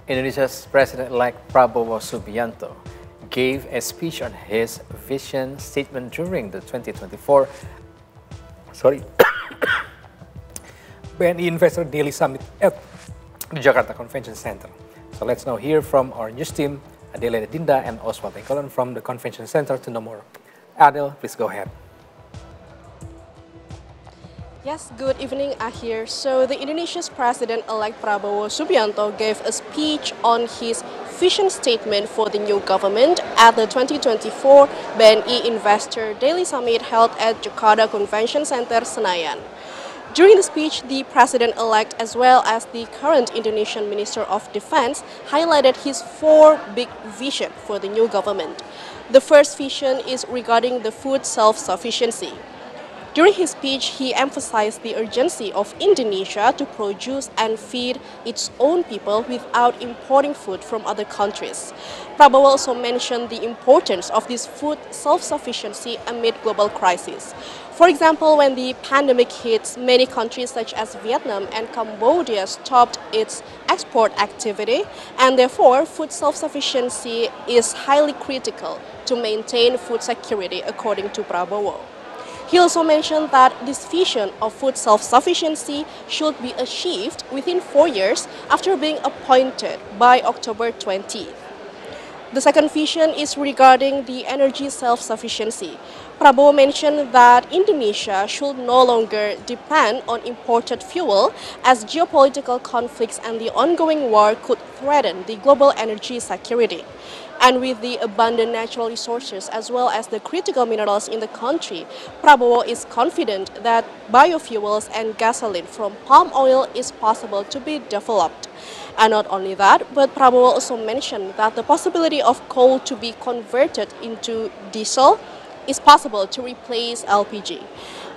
Indonesia's President-elect Prabowo Subianto gave a speech on his vision statement during the 2024 BNI Investor Daily Summit at the Jakarta Convention Center. So let's now hear from our news team, Adele Dinda and Oswald Engelen from the Convention Center to know more. Adele, please go ahead. Yes, good evening, Ahir. So the Indonesia's President-elect Prabowo Subianto gave a speech on his vision statement for the new government at the 2024 BNI Investor Daily Summit held at Jakarta Convention Center, Senayan. During the speech, the President-elect as well as the current Indonesian Minister of Defense highlighted his four big visions for the new government. The first vision is regarding the food self-sufficiency. During his speech, he emphasized the urgency of Indonesia to produce and feed its own people without importing food from other countries. Prabowo also mentioned the importance of this food self-sufficiency amid global crisis. For example, when the pandemic hit, many countries such as Vietnam and Cambodia stopped its export activity, and therefore food self-sufficiency is highly critical to maintain food security, according to Prabowo. He also mentioned that this vision of food self-sufficiency should be achieved within 4 years after being appointed by October 20. The second vision is regarding the energy self-sufficiency. Prabowo mentioned that Indonesia should no longer depend on imported fuel as geopolitical conflicts and the ongoing war could threaten the global energy security. And with the abundant natural resources as well as the critical minerals in the country, Prabowo is confident that biofuels and gasoline from palm oil is possible to be developed. And not only that, but Prabowo also mentioned that the possibility of coal to be converted into diesel is possible to replace LPG.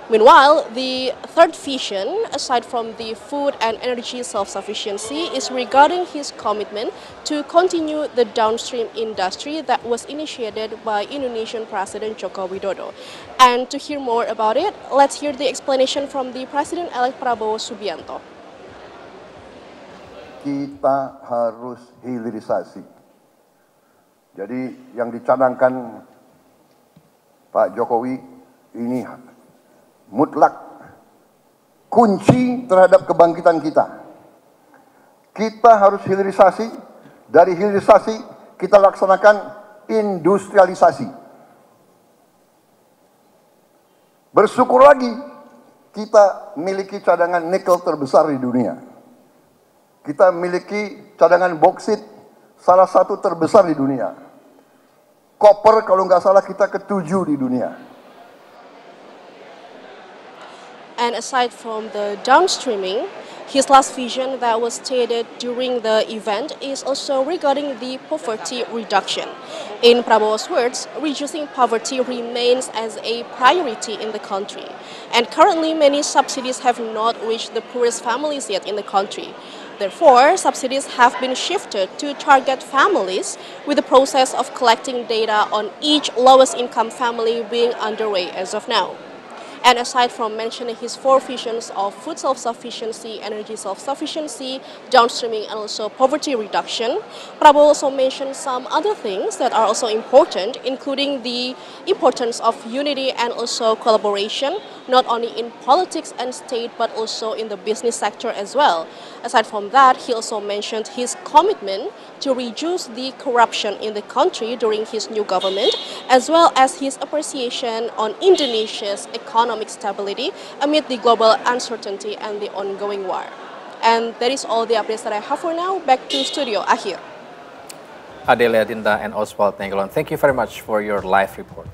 Meanwhile, the third vision, aside from the food and energy self-sufficiency, is regarding his commitment to continue the downstream industry that was initiated by Indonesian President Joko Widodo. And to hear more about it, let's hear the explanation from the President-elect Prabowo Subianto. Kita harus hilirisasi. Jadi yang dicanangkan Pak Jokowi ini mutlak kunci terhadap kebangkitan kita. Kita harus hilirisasi, dari hilirisasi kita laksanakan industrialisasi. Bersyukur lagi kita miliki cadangan nikel terbesar di dunia. Kita miliki cadangan boksit salah satu terbesar di dunia. Koper kalau nggak salah kita ke-7 di dunia. And aside from the downstreaming, his last vision that was stated during the event is also regarding the poverty reduction. In Prabowo's words, reducing poverty remains as a priority in the country. And currently, many subsidies have not reached the poorest families yet in the country. Therefore, subsidies have been shifted to target families, with the process of collecting data on each lowest income family being underway as of now. And aside from mentioning his four visions of food self-sufficiency, energy self-sufficiency, downstreaming, and also poverty reduction, Prabowo also mentioned some other things that are also important, including the importance of unity and also collaboration, not only in politics and state, but also in the business sector as well. Aside from that, he also mentioned his commitment to reduce the corruption in the country during his new government, as well as his appreciation on Indonesia's economic stability amid the global uncertainty and the ongoing war. And that is all the updates that I have for now. Back to studio, Ahir. Adele Dinda and Oswald Engelen, thank you very much for your live report.